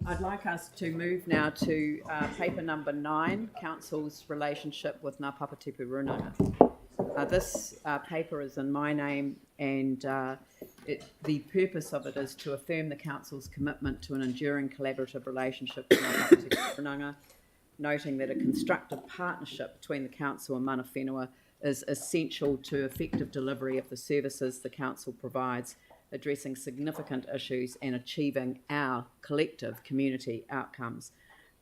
I'd like us to move now to paper number 9, Council's relationship with Ngā Papatipu Rūnanga. This paper is in my name, and the purpose of it is to affirm the Council's commitment to an enduring collaborative relationship with Ngā Papatipu Rūnanga, noting that a constructive partnership between the Council and mana whenua is essential to effective delivery of the services the Council provides, addressing significant issues and achieving our collective community outcomes.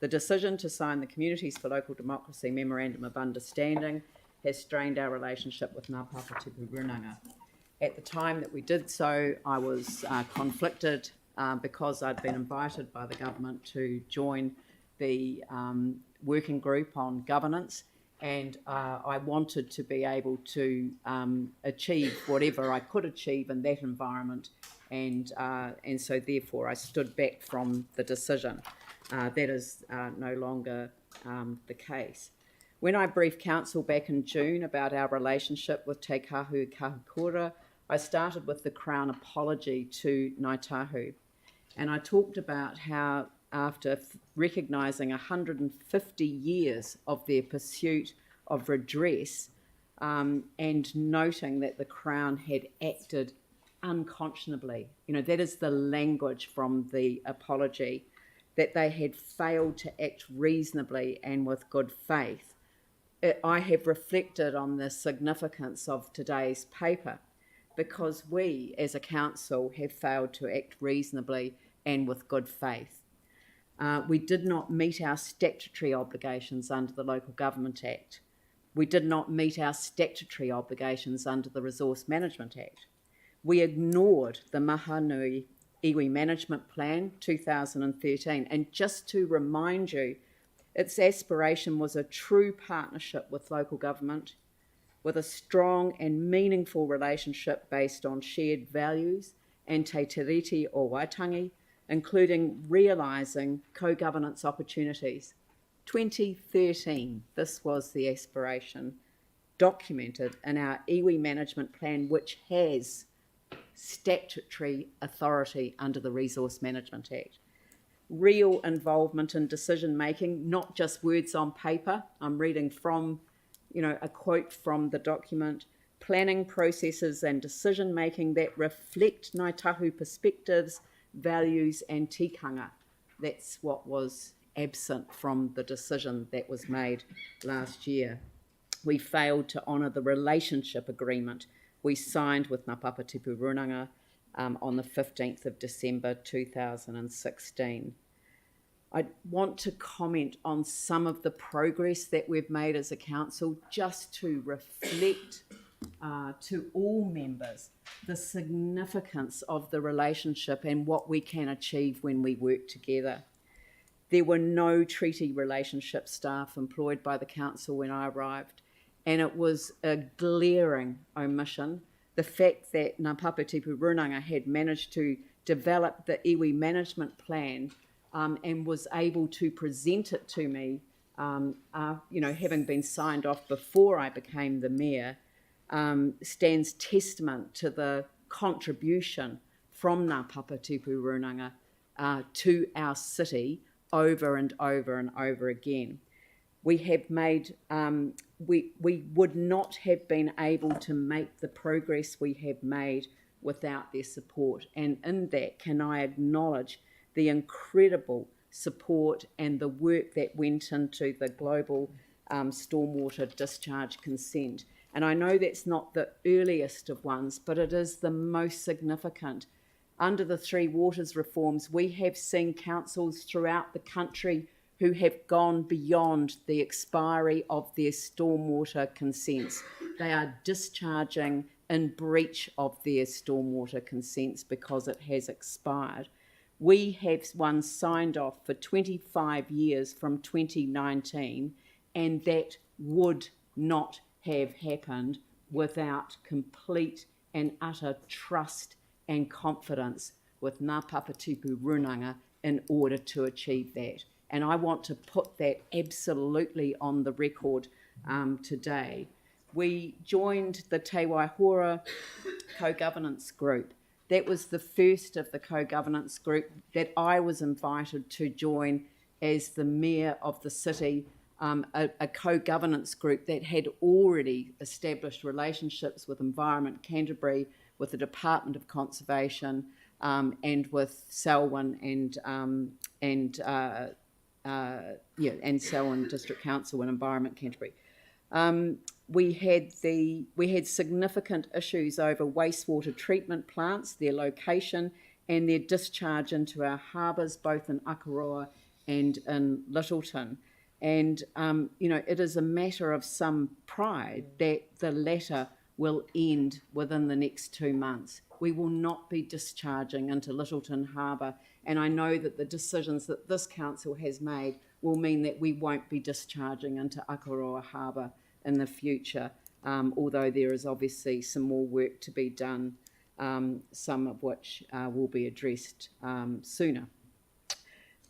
The decision to sign the Communities for Local Democracy Memorandum of Understanding has strained our relationship with Ngā Papatipu Rūnanga. At the time that we did so, I was conflicted because I'd been invited by the government to join the working group on governance, and I wanted to be able to achieve whatever I could achieve in that environment, and so therefore I stood back from the decision. That is no longer the case. When I briefed Council back in June about our relationship with Te Kahu Kahukura, I started with the Crown apology to Ngāi Tahu, and I talked about how after recognising 150 years of their pursuit of redress and noting that the Crown had acted unconscionably, that is the language from the apology, that they had failed to act reasonably and with good faith. I have reflected on the significance of today's paper because we as a council have failed to act reasonably and with good faith. We did not meet our statutory obligations under the Local Government Act. We did not meet our statutory obligations under the Resource Management Act. We ignored the Mahanui Iwi Management Plan 2013, and just to remind you, its aspiration was a true partnership with local government, with a strong and meaningful relationship based on shared values and te tiriti o Waitangi, including realising co-governance opportunities. 2013, this was the aspiration, documented in our iwi management plan, which has statutory authority under the Resource Management Act. Real involvement in decision making, not just words on paper. I'm reading from, a quote from the document. Planning processes and decision making that reflect Ngāi Tahu perspectives, values and tikanga. That's what was absent from the decision that was made last year. We failed to honour the relationship agreement we signed with Ngā Papatipu Rūnanga on the 15th of December 2016. I want to comment on some of the progress that we've made as a council, just to reflect to all members the significance of the relationship and what we can achieve when we work together. There were no treaty relationship staff employed by the council when I arrived, and it was a glaring omission. The fact that Ngā Papatipu Rūnanga had managed to develop the iwi management plan and was able to present it to me, having been signed off before I became the mayor, stands testament to the contribution from Ngā Papatipu Rūnanga to our city over and over and over again. We have made, we would not have been able to make the progress we have made without their support. And in that, can I acknowledge the incredible support and the work that went into the global stormwater discharge consent. And I know that's not the earliest of ones, but it is the most significant. Under the Three Waters reforms, we have seen councils throughout the country who have gone beyond the expiry of their stormwater consents. They are discharging in breach of their stormwater consents because it has expired. We have one signed off for 25 years from 2019, and that would not have happened without complete and utter trust and confidence with Ngā Papatipu Rūnanga in order to achieve that. And I want to put that absolutely on the record today. We joined the Te Waihora co-governance group that was the first of the co-governance group that I was invited to join as the mayor of the city, a co-governance group that had already established relationships with Environment Canterbury, with the Department of Conservation, and with Selwyn and Selwyn District Council and Environment Canterbury. We had significant issues over wastewater treatment plants, their location and their discharge into our harbours, both in Akaroa and in Littleton. And, it is a matter of some pride that the latter will end within the next 2 months. We will not be discharging into Littleton Harbour, and I know that the decisions that this council has made will mean that we won't be discharging into Akaroa Harbour in the future, although there is obviously some more work to be done, some of which will be addressed sooner.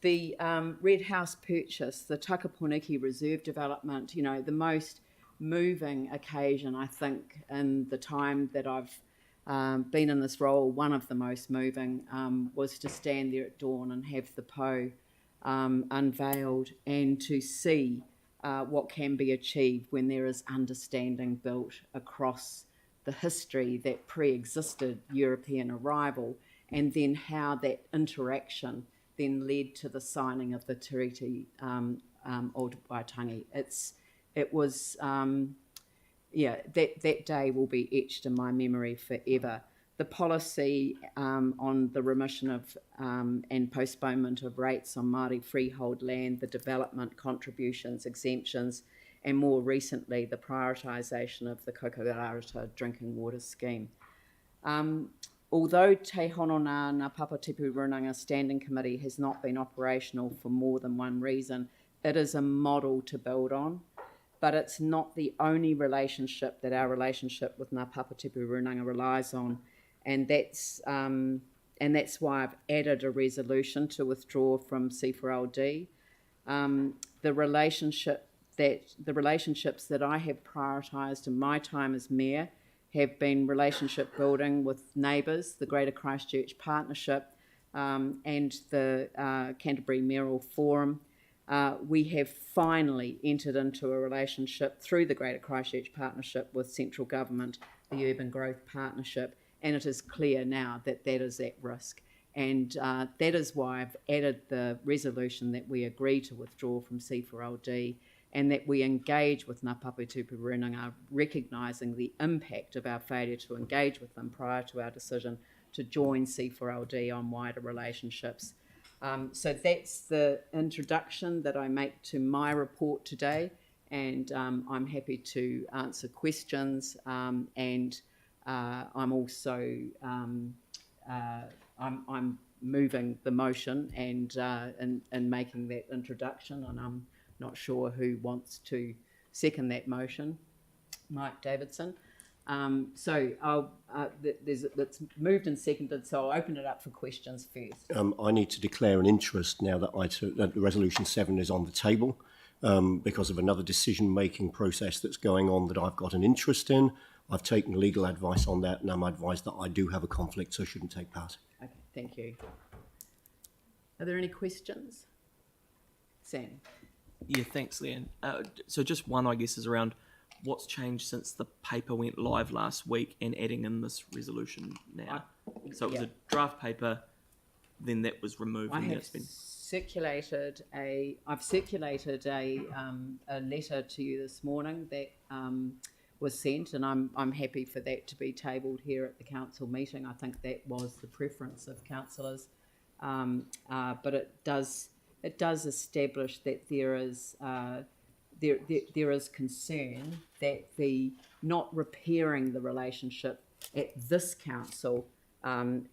The Red House purchase, the Takapuniki Reserve Development, the most moving occasion, I think, in the time that I've been in this role, one of the most moving, was to stand there at dawn and have the PO unveiled and to see what can be achieved when there is understanding built across the history that pre-existed European arrival, and then how that interaction then led to the signing of the Tiriti Old Waitangi. That day will be etched in my memory forever. The policy on the remission of and postponement of rates on Māori freehold land, the development contributions, exemptions, and more recently the prioritisation of the Kokorata drinking water scheme. Although Te Hononga Ngā Papatipu Rūnanga Standing Committee has not been operational for more than one reason, it is a model to build on, but it's not the only relationship that our relationship with Ngā Papatipu Rūnanga relies on, and that's why I've added a resolution to withdraw from C4LD. The relationships that I have prioritised in my time as mayor have been relationship building with neighbours, the Greater Christchurch Partnership, and the Canterbury Mayoral Forum. We have finally entered into a relationship through the Greater Christchurch Partnership with central government, the Urban Growth Partnership, and it is clear now that that is at risk. And that is why I've added the resolution that we agree to withdraw from C4LD and that we engage with Ngā Papatipu Rūnanga, recognising the impact of our failure to engage with them prior to our decision to join C4LD on wider relationships. So that's the introduction that I make to my report today, and I'm happy to answer questions, and I'm also I'm moving the motion and making that introduction, and I'm not sure who wants to second that motion. Mike Davidson. So it's moved and seconded, so I'll open it up for questions first. I need to declare an interest now that Resolution 7 is on the table because of another decision-making process that's going on that I've got an interest in. I've taken legal advice on that, and I'm advised that I do have a conflict, so I shouldn't take part. Okay, thank you. Are there any questions? Sam? Yeah, thanks, Leanne. So just one, I guess, is around what's changed since the paper went live last week and adding in this resolution now. So it was a draft paper, then that was removed. I've circulated a letter to you this morning that was sent, and I'm happy for that to be tabled here at the council meeting. I think that was the preference of councillors, but it does establish that there is concern that the not repairing the relationship at this council,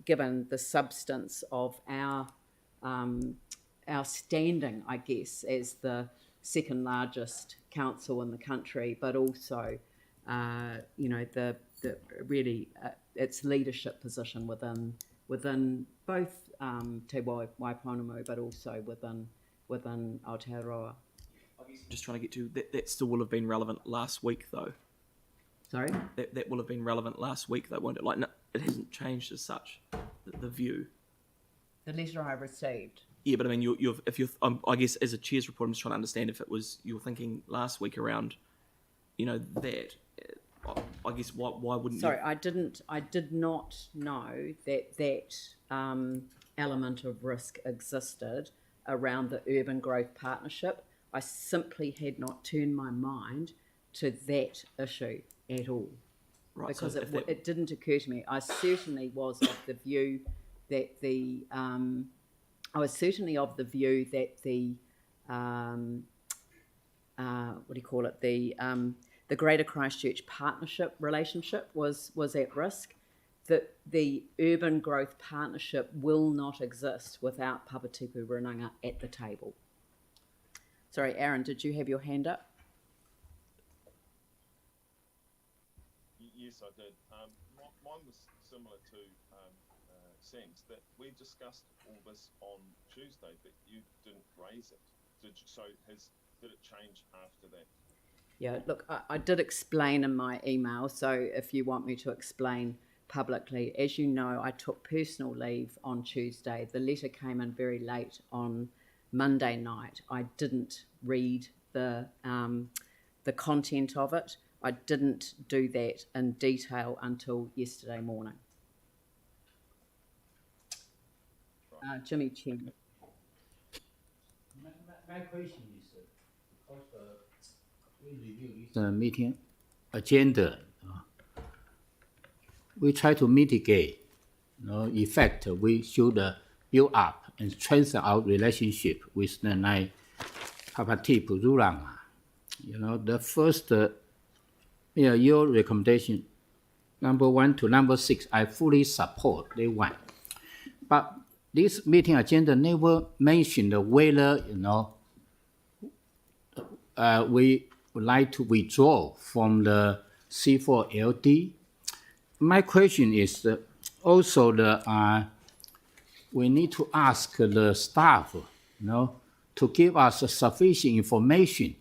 given the substance of our standing, I guess, as the second largest council in the country, but also, the really its leadership position within both Te Waiponamu, but also within Aotearoa. Just trying to get to that still will have been relevant last week, though. Sorry? That will have been relevant last week, though, won't it? Like, it hasn't changed as such, the view. The letter I received. Yeah, but I mean, I guess as a chair's report, I'm just trying to understand if it was you were thinking last week around, that. I guess why wouldn't Sorry, you? I did not know that element of risk existed around the urban growth partnership. I simply had not turned my mind to that issue at all. Right, Because so it didn't occur to me. I certainly was of the view that the the Greater Christchurch partnership relationship was at risk. That the urban growth partnership will not exist without Papatipu Rūnanga at the table. Sorry, Aaron, did you have your hand up? Yes, I did. Mine was similar to Sam's, that we discussed all this on Tuesday, but you didn't raise it. Did it change after that? Yeah, look, I did explain in my email, so if you want me to explain publicly, as you know, I took personal leave on Tuesday. The letter came in very late on Monday night. I didn't read the content of it. I didn't do that in detail until yesterday morning. Jimmy Chen. My question is, because we review this meeting agenda, we try to mitigate effect. We should build up and strengthen our relationship with the Ngā Papatipu Rūnanga. The first, your recommendation, number 1 to number 6, I fully support they want. But this meeting agenda never mentioned whether, we would like to withdraw from the C4LD. My question is also we need to ask the staff, to give us sufficient information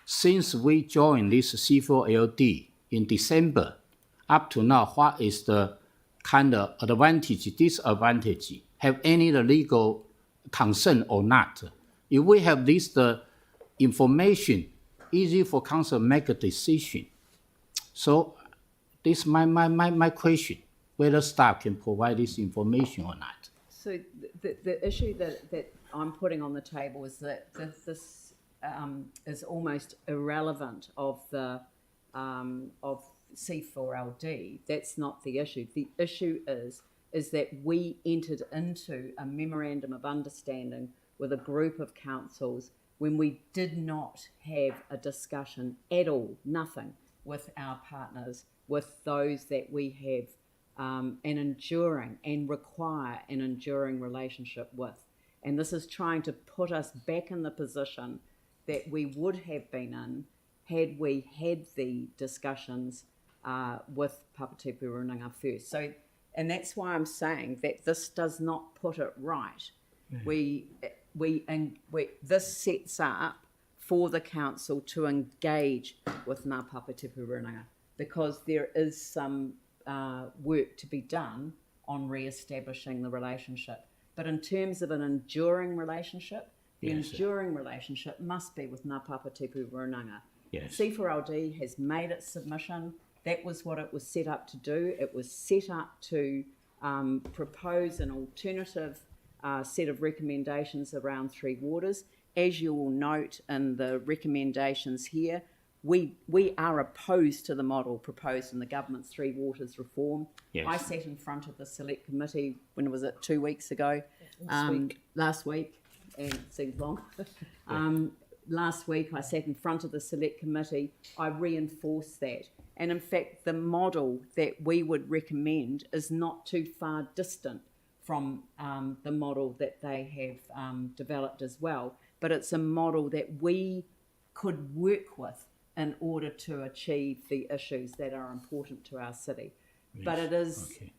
since we joined this C4LD in December. Up to now, what is the kind of advantage, disadvantage? Have any legal concern or not? If we have this information, easy for council to make a decision. So this is my question, whether staff can provide this information or not. So the issue that I'm putting on the table is that this is almost irrelevant of the of C4LD. That's not the issue. The issue is that we entered into a memorandum of understanding with a group of councils when we did not have a discussion at all, nothing, with our partners, with those that we have an enduring and require an enduring relationship with. And this is trying to put us back in the position that we would have been in had we had the discussions with Papatipu Rūnanga first. So, and that's why I'm saying that this does not put it right. This sets up for the council to engage with Ngā Papatipu Rūnanga, because there is some work to be done on re-establishing the relationship. But in terms of an enduring relationship, the enduring relationship must be with Ngā Papatipu Rūnanga. Yes. C4LD has made its submission. That was what it was set up to do. It was set up to propose an alternative set of recommendations around Three Waters. As you will note in the recommendations here, we are opposed to the model proposed in the government's Three Waters reform. Yes. I sat in front of the select committee, when was it, 2 weeks ago? Last week, and it seems long. Last week I sat in front of the select committee. I reinforced that. And in fact, the model that we would recommend is not too far distant from the model that they have developed as well. But it's a model that we could work with in order to achieve the issues that are important to our city. Yes. But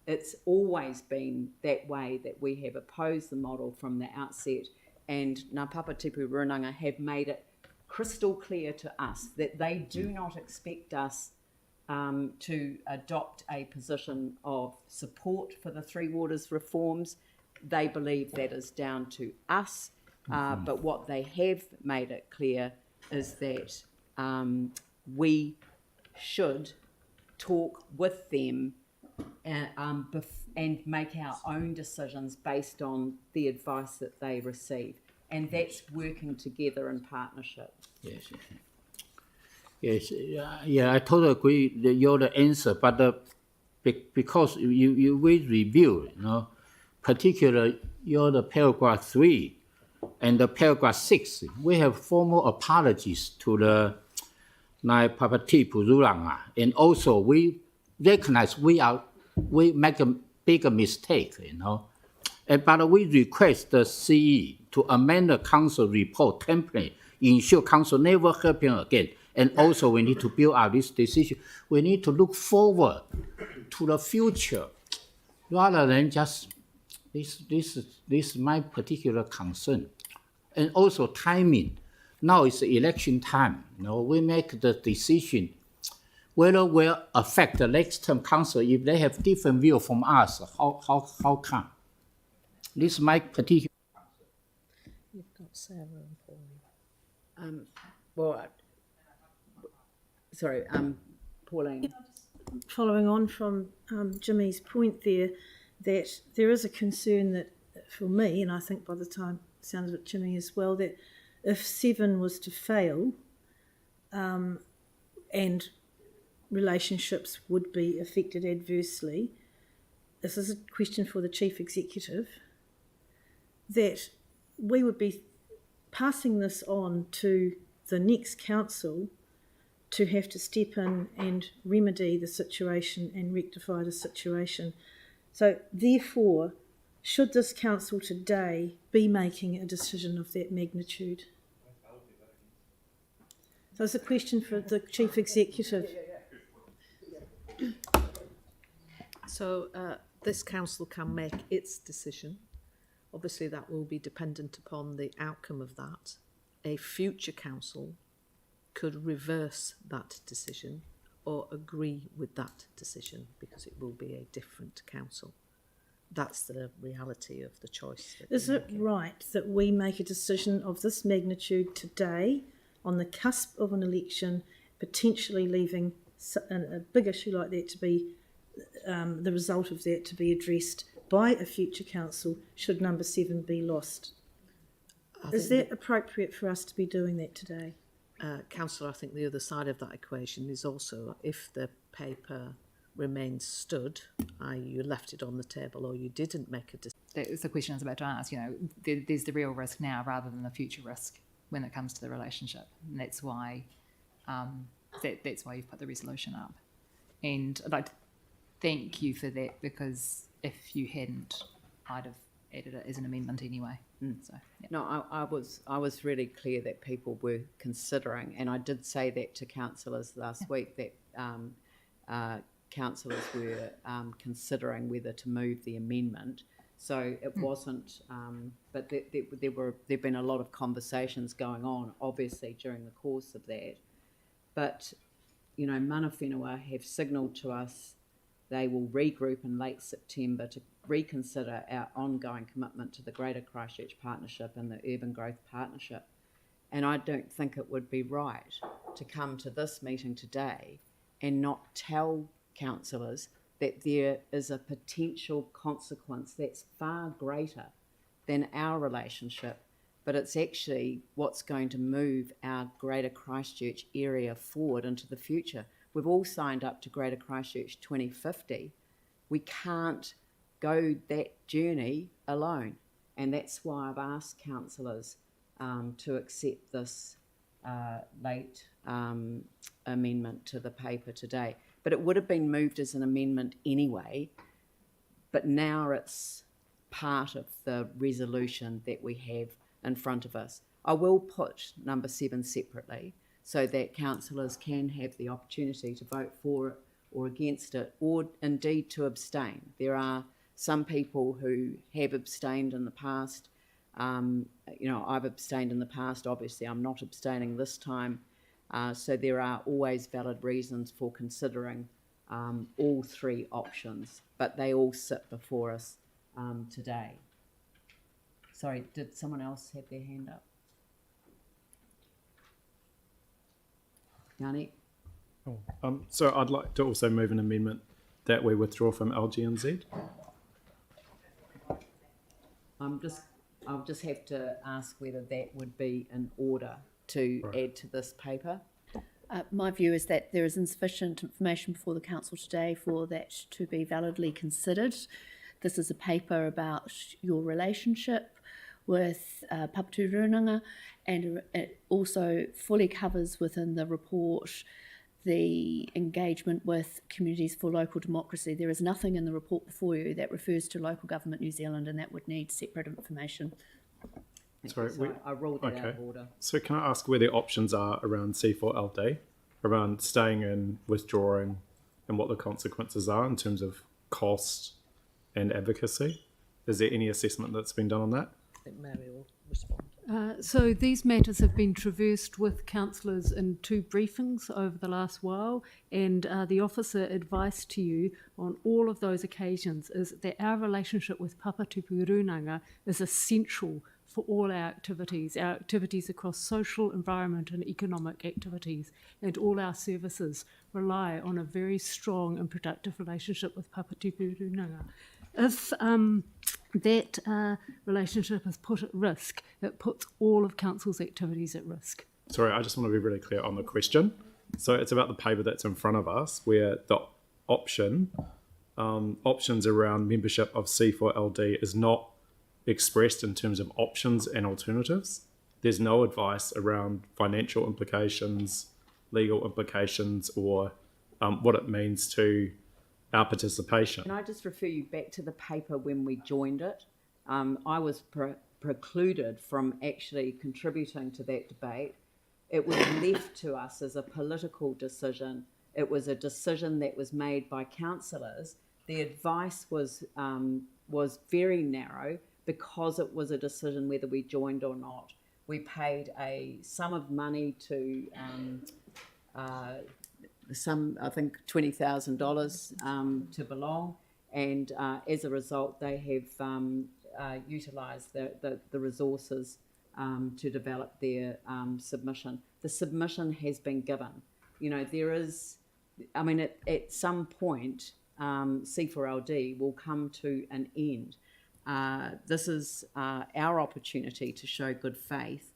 it's always been that way, that we have opposed the model from the outset, and Ngā Papatipu Rūnanga have made it crystal clear to us that they do not expect us to adopt a position of support for the Three Waters reforms. They believe that is down to us, but what they have made it clear is that we should talk with them and make our own decisions based on the advice that they receive. And that's working together in partnership. Yes. Yes, I totally agree with your answer, but because you will review, particularly the paragraph 3 and the paragraph 6, we have formal apologies to the Ngā Papatipu Rūnanga, and also we recognize we make a bigger mistake, but we request the CE to amend the council report template, ensure council never happen again. And also we need to build out this decision. We need to look forward to the future rather than just this is my particular concern. And also timing. Now it's election time. We make the decision whether will affect the next term council if they have different view from us. How come? This is my particular concern. You've got Sarah and Pauline. Sorry, Pauline. Following on from Jimmy's point there, that there is a concern that for me, and I think by the time it sounds like Jimmy as well, that if 7 was to fail, and relationships would be affected adversely, this is a question for the Chief Executive, that we would be passing this on to the next council to have to step in and remedy the situation and rectify the situation. So therefore, should this council today be making a decision of that magnitude? So it's a question for the Chief Executive. So this council can make its decision. Obviously that will be dependent upon the outcome of that. A future council could reverse that decision or agree with that decision because it will be a different council. That's the reality of the choice. Is it right that we make a decision of this magnitude today on the cusp of an election, potentially leaving a big issue like that to be the result of that to be addressed by a future council should number 7 be lost? Is that appropriate for us to be doing that today? Councillor, I think the other side of that equation is also if the paper remains stood, i.e. you left it on the table or you didn't make a decision. That was the question I was about to ask. There's the real risk now rather than the future risk when it comes to the relationship, and that's why that's why you've put the resolution up. And I'd like to thank you for that, because if you hadn't, I'd have added it as an amendment anyway. So, yeah. No, I was really clear that people were considering, and I did say that to councillors last week, that councillors were considering whether to move the amendment. So it wasn't, but there've been a lot of conversations going on, obviously, during the course of that. But, mana whenua have signalled to us they will regroup in late September to reconsider our ongoing commitment to the Greater Christchurch Partnership and the Urban Growth Partnership. And I don't think it would be right to come to this meeting today and not tell councillors that there is a potential consequence that's far greater than our relationship, but it's actually what's going to move our Greater Christchurch area forward into the future. We've all signed up to Greater Christchurch 2050. We can't go that journey alone, and that's why I've asked councillors to accept this late amendment to the paper today. But it would have been moved as an amendment anyway, but now it's part of the resolution that we have in front of us. I will put number 7 separately so that councillors can have the opportunity to vote for it or against it, or indeed to abstain. There are some people who have abstained in the past. I've abstained in the past. Obviously, I'm not abstaining this time. So there are always valid reasons for considering all three options, but they all sit before us today. Sorry, did someone else have their hand up? Yanni? So I'd like to also move an amendment that we withdraw from LGNZ. I'll just have to ask whether that would be in order to add to this paper. My view is that there is insufficient information before the council today for that to be validly considered. This is a paper about your relationship with Papatipu Rūnanga, and it also fully covers within the report the engagement with communities for local democracy. There is nothing in the report before you that refers to local government New Zealand, and that would need separate information. Sorry, I ruled that out of order. So can I ask where the options are around C4LD, around staying in, withdrawing, and what the consequences are in terms of cost and advocacy? Is there any assessment that's been done on that? I think Mary will respond. So these matters have been traversed with councillors in 2 briefings over the last while, and the officer advice to you on all of those occasions is that our relationship with Papatipu Rūnanga is essential for all our activities across social, environment and economic activities, and all our services rely on a very strong and productive relationship with Papatipu Rūnanga. If that relationship is put at risk, it puts all of council's activities at risk. Sorry, I just want to be really clear on the question. So it's about the paper that's in front of us, where the options around membership of C4LD is not expressed in terms of options and alternatives. There's no advice around financial implications, legal implications, or what it means to our participation. Can I just refer you back to the paper when we joined it? I was precluded from actually contributing to that debate. It was left to us as a political decision. It was a decision that was made by councillors. The advice was very narrow because it was a decision whether we joined or not. We paid a sum of money to I think $20,000 to belong, and as a result they have utilised the resources to develop their submission. The submission has been given. You know, there is, I mean, at some point C4LD will come to an end. This is our opportunity to show good faith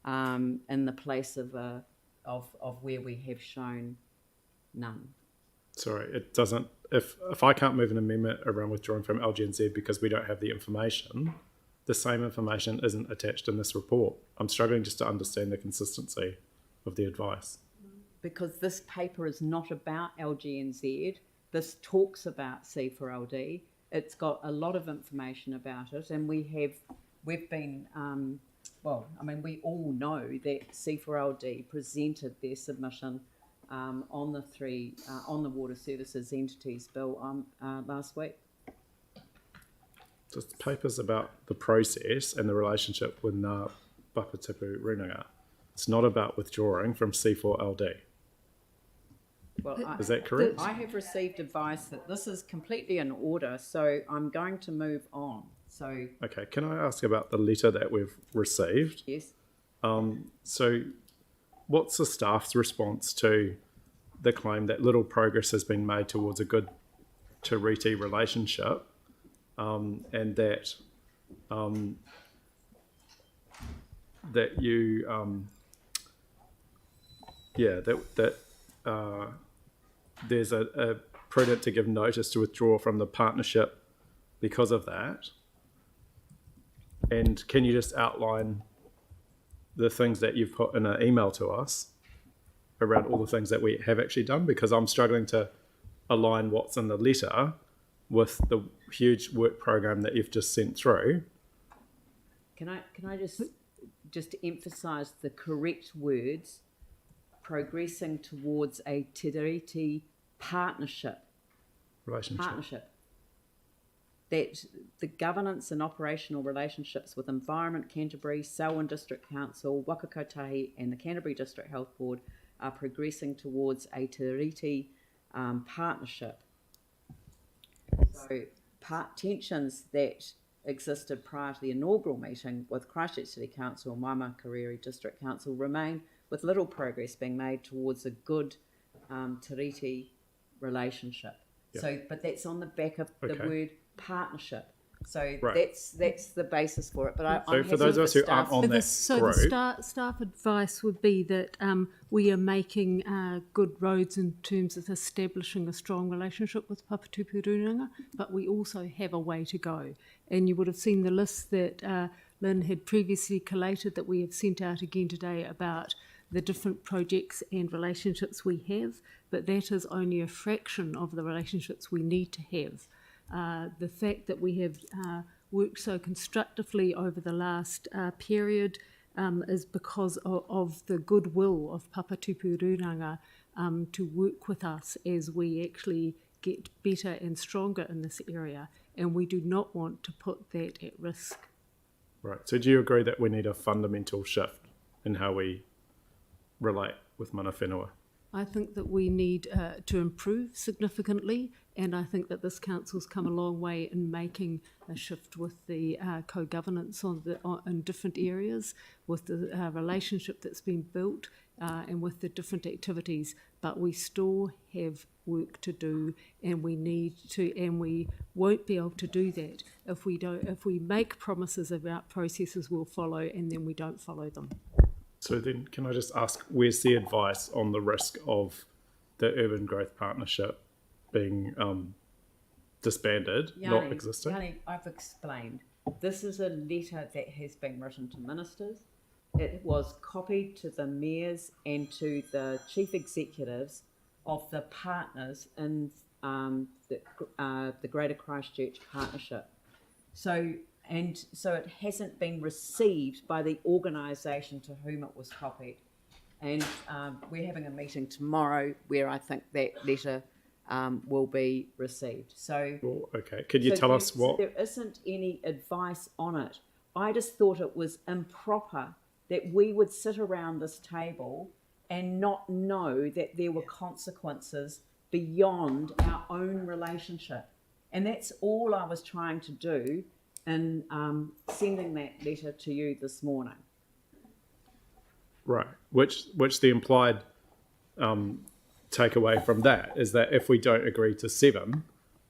in the place of where we have shown none. Sorry, it doesn't. If I can't move an amendment around withdrawing from LGNZ because we don't have the information, the same information isn't attached in this report. I'm struggling just to understand the consistency of the advice. Because this paper is not about LGNZ. This talks about C4LD. It's got a lot of information about it, and we've been we all know that C4LD presented their submission on the Water Services Entities Bill last week. So the paper's about the process and the relationship with Ngā Papatipu Rūnanga. It's not about withdrawing from C4LD. Well, is that correct? I have received advice that this is completely in order, so I'm going to move on. So okay, can I ask about the letter that we've received? Yes. So what's the staff's response to the claim that little progress has been made towards a good Tiriti relationship, and that there's a prudent to give notice to withdraw from the partnership because of that? And can you just outline the things that you've put in an email to us around all the things that we have actually done? Because I'm struggling to align what's in the letter with the huge work program that you've just sent through. Can I just emphasise the correct words? Progressing towards a Tiriti partnership. Relationship. That the governance and operational relationships with Environment Canterbury, Selwyn District Council, Waka Kotahi and the Canterbury District Health Board are progressing towards a Te Riti partnership. So tensions that existed prior to the inaugural meeting with Christchurch City Council and Waimakariri District Council remain, with little progress being made towards a good Te Riti relationship. Yeah. So, but that's on the back of the Okay. word partnership. So Right. that's the basis for it. But So I'm for those of us who aren't on that So group, the staff advice would be that we are making good roads in terms of establishing a strong relationship with Papatipu Rūnanga, but we also have a way to go. And you would have seen the list that Lynn had previously collated that we have sent out again today about the different projects and relationships we have, but that is only a fraction of the relationships we need to have. The fact that we have worked so constructively over the last period is because of the goodwill of Papatipu Rūnanga to work with us as we actually get better and stronger in this area, and we do not want to put that at risk. right? So do you agree that we need a fundamental shift in how we relate with mana whenua? I think that we need to improve significantly, and I think that this council's come a long way in making a shift with the co-governance in different areas, with the relationship that's been built, and with the different activities. But we still have work to do, and we need to, and we won't be able to do that if we don't. If we make promises about processes we'll follow, and then we don't follow them. So then, can I just ask, where's the advice on the risk of the urban growth partnership being disbanded, not existing? Yanni, I've explained. This is a letter that has been written to ministers. It was copied to the mayors and to the chief executives of the partners in the Greater Christchurch Partnership. So it hasn't been received by the organisation to whom it was copied. And we're having a meeting tomorrow where I think that letter will be received. So, Well, okay, could you tell us what? There isn't any advice on it. I just thought it was improper that we would sit around this table and not know that there were consequences beyond our own relationship. And that's all I was trying to do in sending that letter to you this morning. Right, which the implied takeaway from that is that if we don't agree to 7,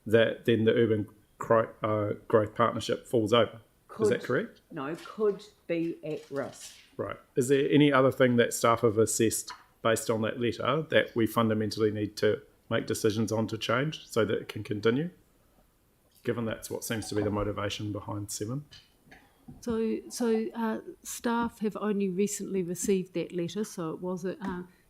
that then the urban growth partnership falls over. Is that correct? No, could be at risk. Right. Is there any other thing that staff have assessed based on that letter that we fundamentally need to make decisions on to change so that it can continue? Given that's what seems to be the motivation behind 7. So staff have only recently received that letter, so it was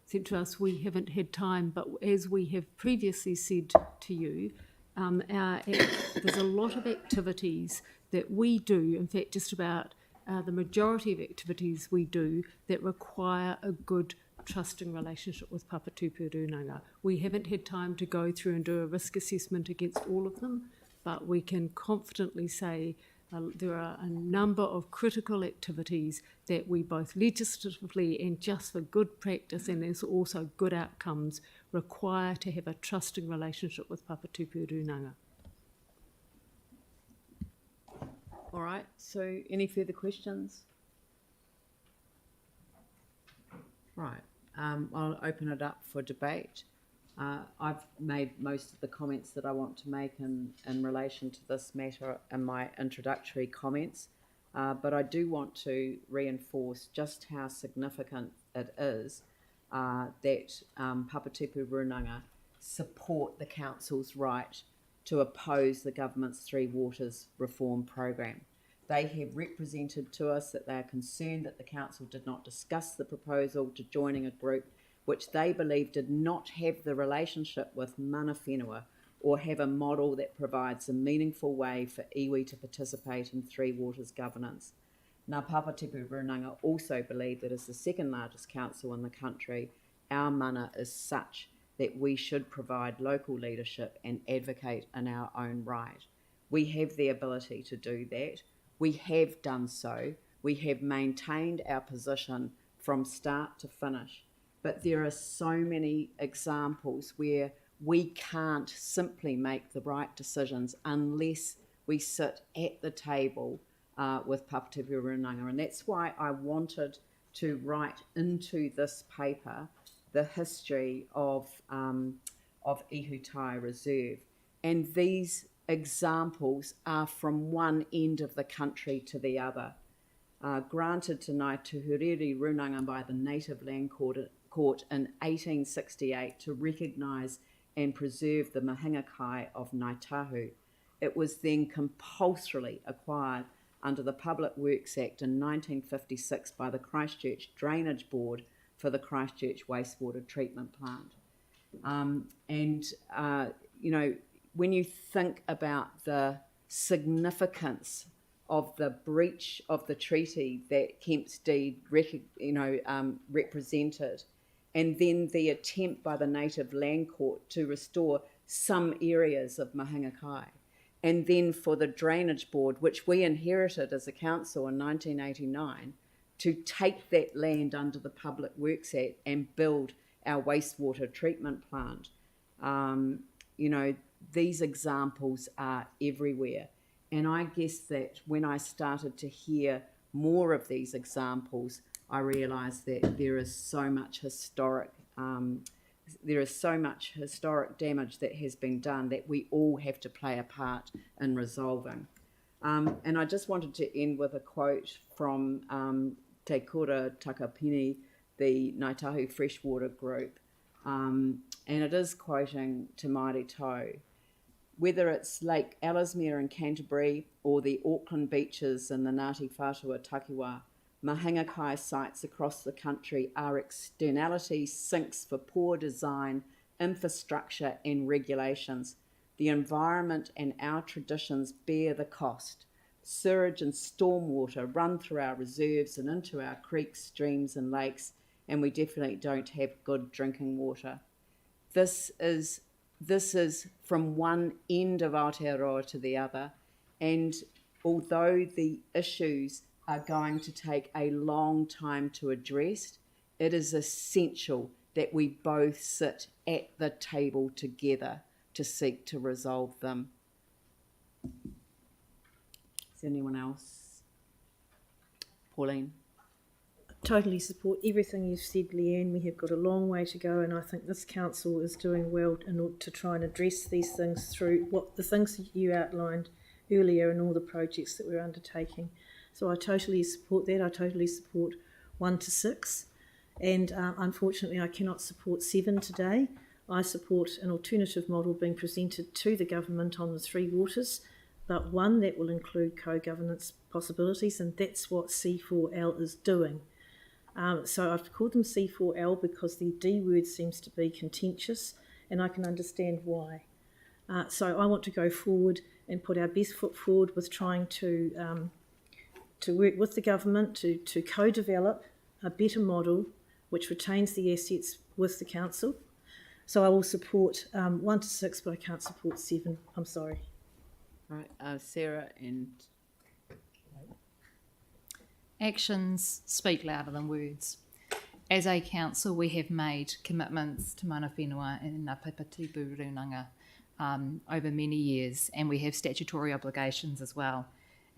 sent to us. We haven't had time, but as we have previously said to you, there's a lot of activities that we do, in fact just about the majority of activities we do, that require a good trusting relationship with Papatipu Rūnanga. We haven't had time to go through and do a risk assessment against all of them, but we can confidently say there are a number of critical activities that we both legislatively and just for good practice and there's also good outcomes require to have a trusting relationship with Papatipu Rūnanga. All right, so any further questions? Right, I'll open it up for debate. I've made most of the comments that I want to make in relation to this matter in my introductory comments, but I do want to reinforce just how significant it is that Papatipu Rūnanga support the Council's right to oppose the government's Three Waters reform program. They have represented to us that they are concerned that the Council did not discuss the proposal to joining a group which they believe did not have the relationship with mana whenua or have a model that provides a meaningful way for iwi to participate in Three Waters governance. Ngā Papatipu Rūnanga also believe that as the second largest council in the country, our mana is such that we should provide local leadership and advocate in our own right. We have the ability to do that. We have done so. We have maintained our position from start to finish. but there are so many examples where we can't simply make the right decisions unless we sit at the table with Papatipu Rūnanga. And that's why I wanted to write into this paper the history of Ihutai Reserve. And these examples are from one end of the country to the other. Granted to Ngā Tuhuriri Rūnanga by the Native Land Court in 1868 to recognise and preserve the mahinga kai of Ngāi Tahu. It was then compulsorily acquired under the Public Works Act in 1956 by the Christchurch Drainage Board for the Christchurch Wastewater Treatment Plant. You know, when you think about the significance of the breach of the treaty that Kemp's deed represented, and then the attempt by the Native Land Court to restore some areas of mahinga kai, and then for the Drainage Board, which we inherited as a council in 1989, to take that land under the Public Works Act and build our wastewater treatment plant. You know, these examples are everywhere. And I guess that when I started to hear more of these examples, I realised that there is so much historic damage that has been done that we all have to play a part in resolving. And I just wanted to end with a quote from Te Kura Takapini, the Ngāi Tahu Freshwater Group, and it is quoting Te Māori Tau. Whether it's Lake Ellesmere in Canterbury or the Auckland beaches in the Ngāti Whātua Takiwā, mahinga kai sites across the country are externality sinks for poor design, infrastructure and regulations. The environment and our traditions bear the cost. Sewage and stormwater run through our reserves and into our creeks, streams and lakes, and we definitely don't have good drinking water. This is from one end of Aotearoa to the other, and although the issues are going to take a long time to address, it is essential that we both sit at the table together to seek to resolve them. Is there anyone else? Pauline? Totally support everything you've said, Leanne. We have got a long way to go, and I think this council is doing well in order to try and address these things through the things that you outlined earlier and all the projects that we're undertaking. So I totally support that. I totally support 1 to 6, and unfortunately I cannot support 7 today. I support an alternative model being presented to the government on the three waters, but one that will include co-governance possibilities, and that's what C4L is doing. So I've called them C4L because the D word seems to be contentious, and I can understand why. So I want to go forward and put our best foot forward with trying to work with the government to co-develop a better model which retains the assets with the council. So I will support 1 to 6, but I can't support 7. I'm sorry. Right, Sarah and... Actions speak louder than words. As a council, we have made commitments to mana whenua and Ngā Papatipu Rūnanga over many years, and we have statutory obligations as well.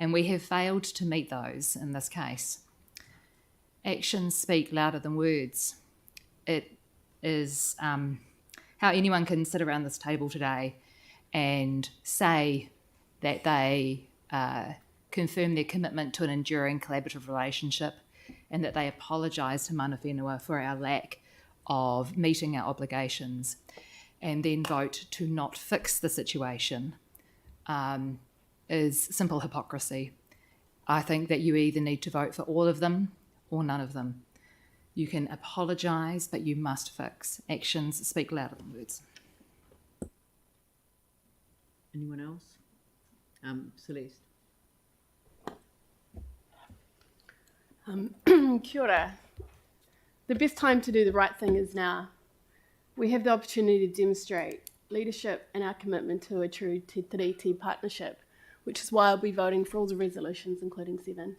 And we have failed to meet those in this case. Actions speak louder than words. It is how anyone can sit around this table today and say that they confirm their commitment to an enduring collaborative relationship and that they apologise to mana whenua for our lack of meeting our obligations, and then vote to not fix the situation is simple hypocrisy. I think that you either need to vote for all of them or none of them. You can apologise, but you must fix. Actions speak louder than words. Anyone else? Celeste? Kia ora. The best time to do the right thing is now. We have the opportunity to demonstrate leadership and our commitment to a true Te Tiriti partnership, which is why I'll be voting for all the resolutions, including 7.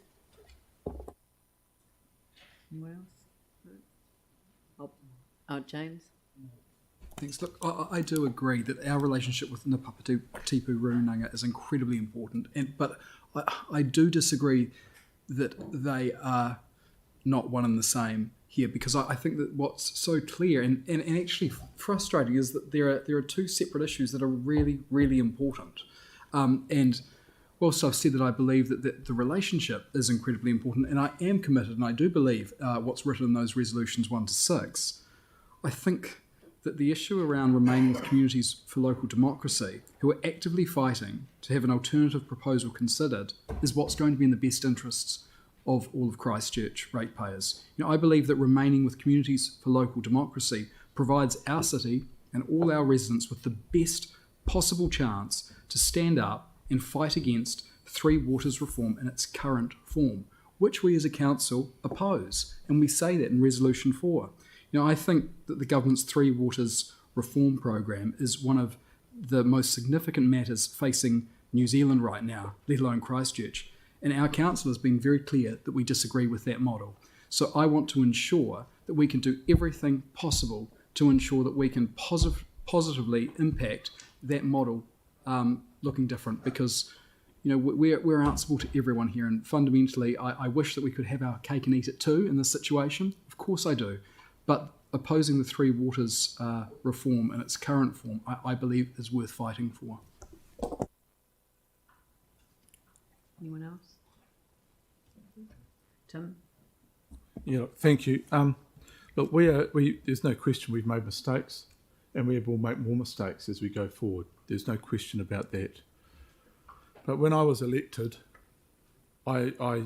Anyone else? Oh, James? Thanks. Look, I do agree that our relationship with Ngā Papatipu Rūnanga is incredibly important, but I do disagree that they are not one and the same here, because I think that what's so clear and actually frustrating is that there are two separate issues that are really, really important. And whilst I've said that I believe that the relationship is incredibly important, and I am committed, and I do believe what's written in those resolutions 1 to 6, I think that the issue around remaining with communities for local democracy who are actively fighting to have an alternative proposal considered is what's going to be in the best interests of all of Christchurch ratepayers. I believe that remaining with communities for local democracy provides our city and all our residents with the best possible chance to stand up and fight against Three Waters reform in its current form, which we as a council oppose, and we say that in Resolution 4. I think that the government's Three Waters reform program is one of the most significant matters facing New Zealand right now, let alone Christchurch. And our council has been very clear that we disagree with that model. So I want to ensure that we can do everything possible to ensure that we can positively impact that model looking different, because we're answerable to everyone here, and fundamentally I wish that we could have our cake and eat it too in this situation. Of course I do. But opposing the Three Waters reform in its current form, I believe, is worth fighting for. Anyone else? Tim? Yeah, thank you. Look, there's no question we've made mistakes, and we will make more mistakes as we go forward. There's no question about that. But when I was elected, I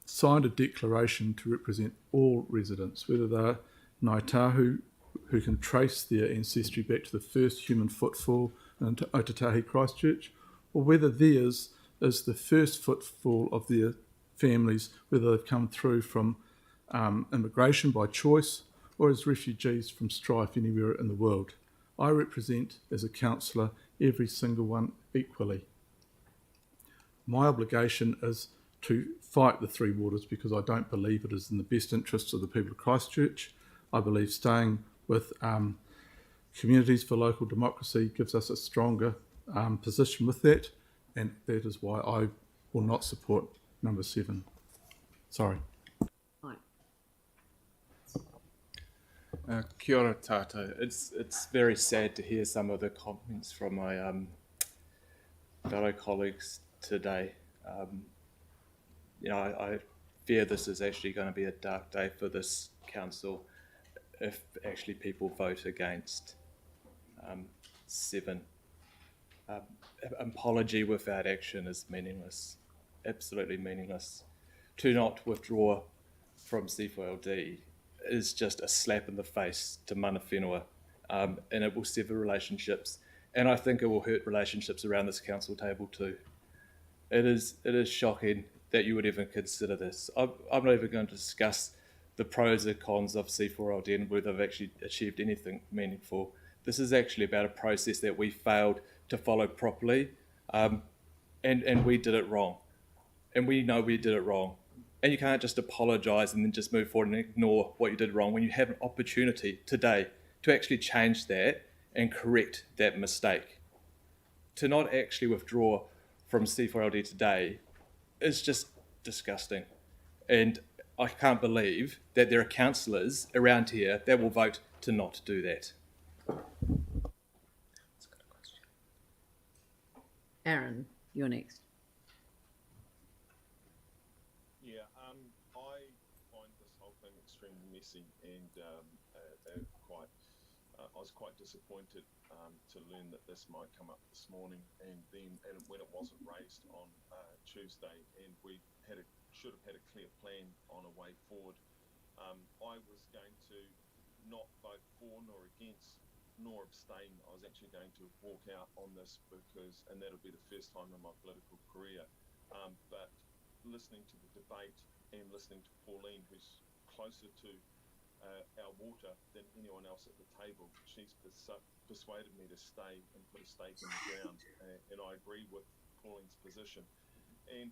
signed a declaration to represent all residents, whether they're Ngāi Tahu, who can trace their ancestry back to the first human footfall in Ōtautahi Christchurch, or whether theirs is the first footfall of their families, whether they've come through from immigration by choice or as refugees from strife anywhere in the world. I represent, as a councillor, every single one equally. My obligation is to fight the Three Waters, because I don't believe it is in the best interests of the people of Christchurch. I believe staying with communities for local democracy gives us a stronger position with that, and that is why I will not support number 7. Sorry. Right. Kia ora tātou. It's very sad to hear some of the comments from my fellow colleagues today. I fear this is actually going to be a dark day for this council if actually people vote against 7. Apology without action is meaningless, absolutely meaningless. To not withdraw from C4LD is just a slap in the face to mana whenua, and it will sever relationships, and I think it will hurt relationships around this council table too. It is shocking that you would even consider this. I'm not even going to discuss the pros and cons of C4LD and whether they've actually achieved anything meaningful. This is actually about a process that we failed to follow properly, and we did it wrong. And we know we did it wrong. And you can't just apologise and then just move forward and ignore what you did wrong when you have an opportunity today to actually change that and correct that mistake. To not actually withdraw from C4LD today is just disgusting. And I can't believe that there are councillors around here that will vote to not do that. Aaron, you're next. Yeah, I find this whole thing extremely messy, and I was quite disappointed to learn that this might come up this morning, and when it wasn't raised on Tuesday, and we should have had a clear plan on a way forward. I was going to not vote for nor against nor abstain. I was actually going to walk out on this and that'll be the first time in my political career. But listening to the debate and listening to Pauline, who's closer to our water than anyone else at the table, she's persuaded me to stay and put a stake in the ground, and I agree with Pauline's position. And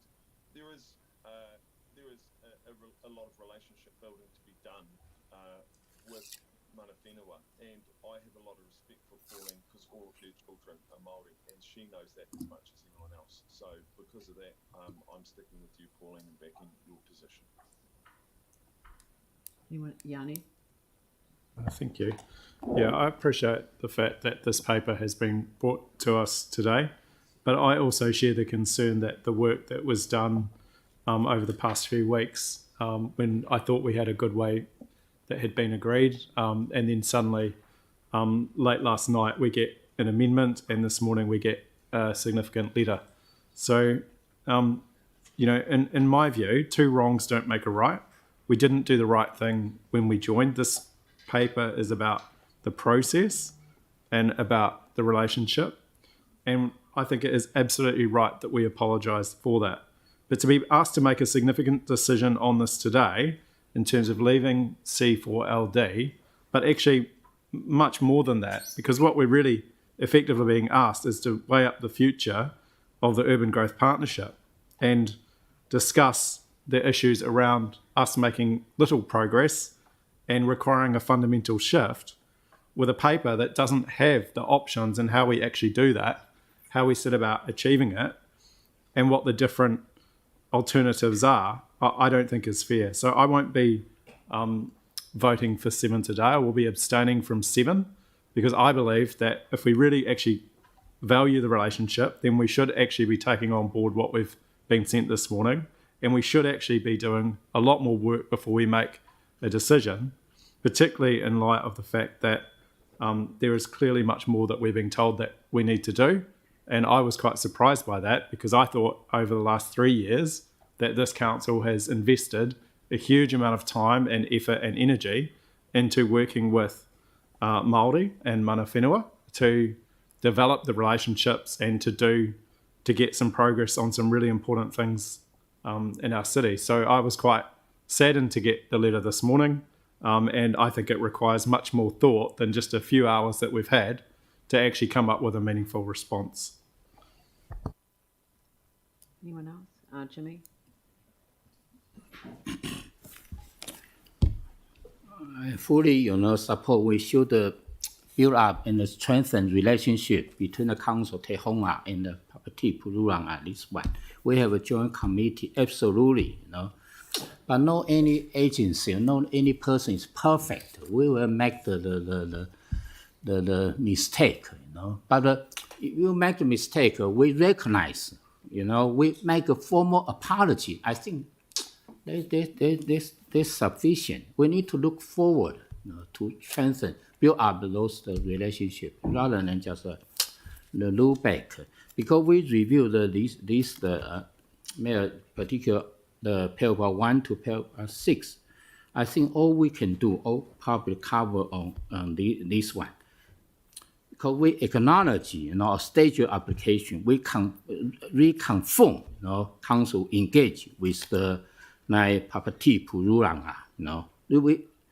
there is a lot of relationship building to be done with mana whenua, and I have a lot of respect for Pauline because all of her children are Māori, and she knows that as much as anyone else. So because of that, I'm sticking with you, Pauline, and backing your position. Anyone, Yanni? Thank you. Yeah, I appreciate the fact that this paper has been brought to us today, but I also share the concern that the work that was done over the past few weeks, when I thought we had a good way that had been agreed, and then suddenly, late last night, we get an amendment, and this morning we get a significant letter. So, you know, in my view, two wrongs don't make a right. We didn't do the right thing when we joined. This paper is about the process and about the relationship, and I think it is absolutely right that we apologise for that. But to be asked to make a significant decision on this today in terms of leaving C4LD, but actually much more than that, because what we're really effectively being asked is to weigh up the future of the Urban Growth Partnership and discuss the issues around us making little progress and requiring a fundamental shift with a paper that doesn't have the options and how we actually do that, how we set about achieving it, and what the different alternatives are, I don't think is fair. So I won't be voting for 7 today. I will be abstaining from 7 because I believe that if we really actually value the relationship, then we should actually be taking on board what we've been sent this morning, and we should actually be doing a lot more work before we make a decision, particularly in light of the fact that there is clearly much more that we're being told that we need to do. And I was quite surprised by that because I thought over the last 3 years that this council has invested a huge amount of time and effort and energy into working with Māori and mana whenua to develop the relationships and to get some progress on some really important things in our city. So I was quite saddened to get the letter this morning, and I think it requires much more thought than just a few hours that we've had to actually come up with a meaningful response. Anyone else? Jimmy? I fully, support we should build up and strengthen relationship between the council Te Honga and the Papatipu Rūnanga. This one, we have a joint committee, absolutely, but no any agency, no any person is perfect. We will make the mistake, But if you make a mistake, we recognize, we make a formal apology. I think that's sufficient. We need to look forward, to strengthen, build up those relationship rather than just look back. Because we review particular the paragraph 1 to paragraph 6. I think all we can do, all probably cover on this one. Because we acknowledge, a stage of application, we reconfirm, council engage with the Ngā Papatipu Rūnanga,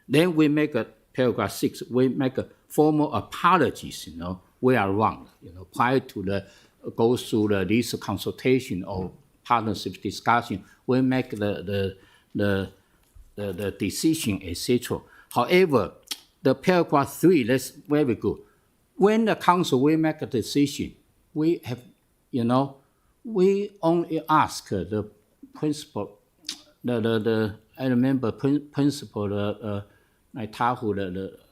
Then we make a paragraph 6, we make a formal apologies, we are wrong, prior to the go through this consultation or partnership discussion, we make the decision, etc. However, the paragraph 3, that's very good. When the council will make a decision, we have, we only ask the principal, I remember principal, the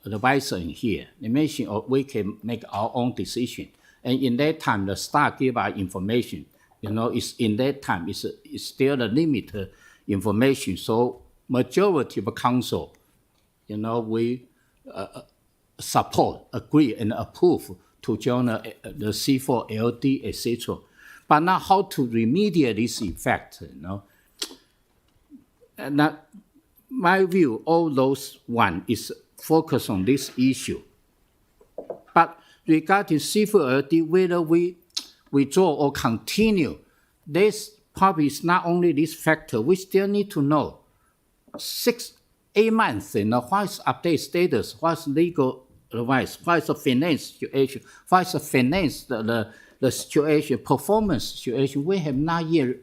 advisor in here, they mentioned we can make our own decision. And in that time, the staff give us information. It's in that time, it's still the limited information. So majority of the council, we support, agree, and approve to join the C4LD, etc. But now how to remediate this effect, And that, my view, all those one is focused on this issue. But regarding C4LD, whether we withdraw or continue, this probably is not only this factor. We still need to know 6-8 months, what is update status, what is legal advice, what is the finance situation, what is the finance, the situation, performance situation. We have not yet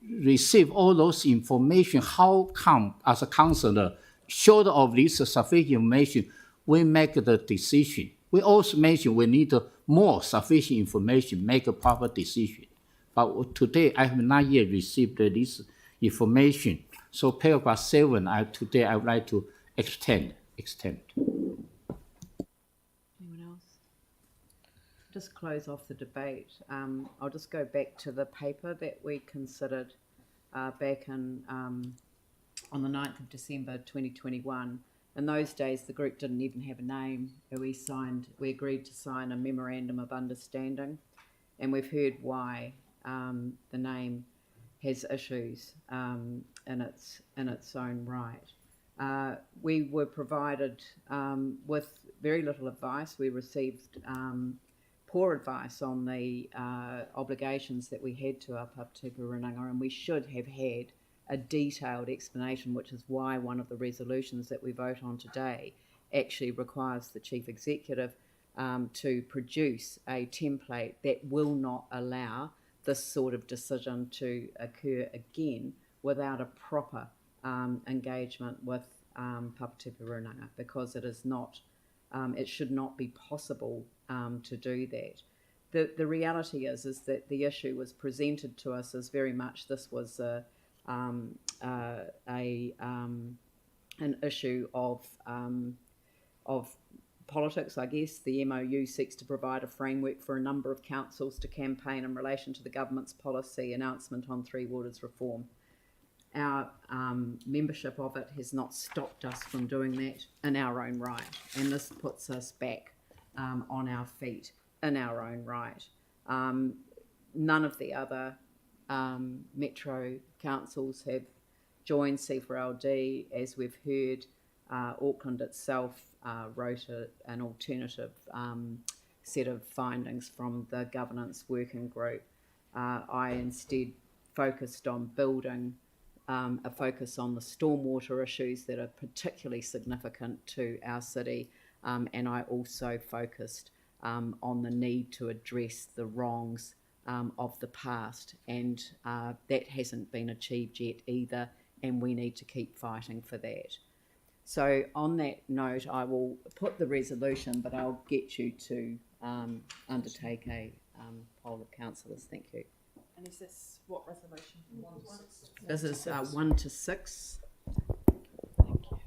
received all those information. How come, as a councillor, short of this sufficient information, we make the decision. We also mentioned we need more sufficient information, make a proper decision. But today I have not yet received this information. So paragraph 7, today I would like to extend. Anyone else? Just close off the debate. I'll just go back to the paper that we considered back in on the 9th of December 2021. In those days, the group didn't even have a name. We agreed to sign a memorandum of understanding, and we've heard why the name has issues in its own right. We were provided with very little advice. We received poor advice on the obligations that we had to our Papatipu Rūnanga, and we should have had a detailed explanation, which is why one of the resolutions that we vote on today actually requires the Chief Executive to produce a template that will not allow this sort of decision to occur again without a proper engagement with Papatipu Rūnanga, because it is not, it should not be possible to do that. The reality is that the issue was presented to us as very much this was an issue of politics, I guess. The MOU seeks to provide a framework for a number of councils to campaign in relation to the government's policy announcement on Three Waters reform. Our membership of it has not stopped us from doing that in our own right, and this puts us back on our feet in our own right. None of the other metro councils have joined C4LD. As we've heard, Auckland itself wrote an alternative set of findings from the governance working group. I instead focused on building a focus on the stormwater issues that are particularly significant to our city, and I also focused on the need to address the wrongs of the past, and that hasn't been achieved yet either, and we need to keep fighting for that. So on that note, I will put the resolution, but I'll get you to undertake a poll of councillors. Thank you. And is this what resolution? 1 to 6. This is 1 to 6. Thank you.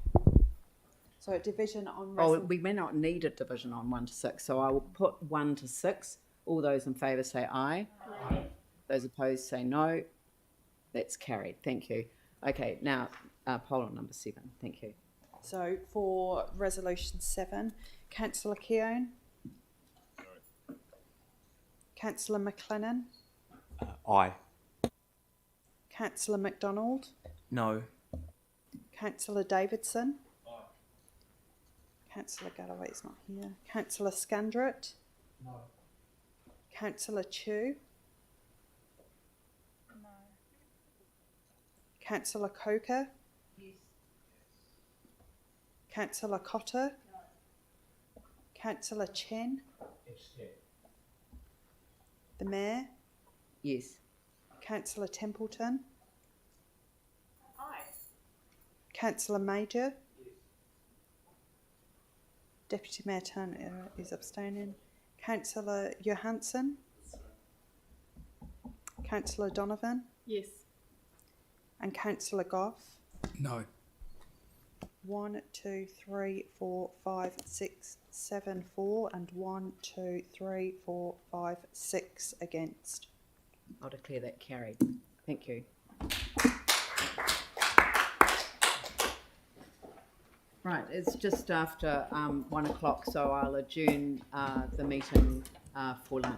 So division on. We may not need a division on 1 to 6, so I will put 1 to 6. All those in favour say aye. Aye. Those opposed say no. That's carried. Thank you. Okay, now poll on number 7. Thank you. So for resolution 7, Councillor Keown. No. Councillor McLennan. Aye. Councillor MacDonald. No. Councillor Davidson. Aye. Councillor Galloway's not here. Councillor Scandrett. No. Councillor Chu. No. Councillor Coker. Yes. Councillor Cotter. No. Councillor Chen. The Mayor. Yes. Councillor Templeton. Aye. Councillor Major. Yes. Deputy Mayor Turner is abstaining. Councillor Johansson. Councillor Donovan. Yes. And Councillor Goff. No. 1, 2, 3, 4, 5, 6, 7 for, and 1, 2, 3, 4, 5, 6 against. I'll declare that carried. Thank you. Right, it's just after 1 o'clock, so I'll adjourn the meeting for lunch.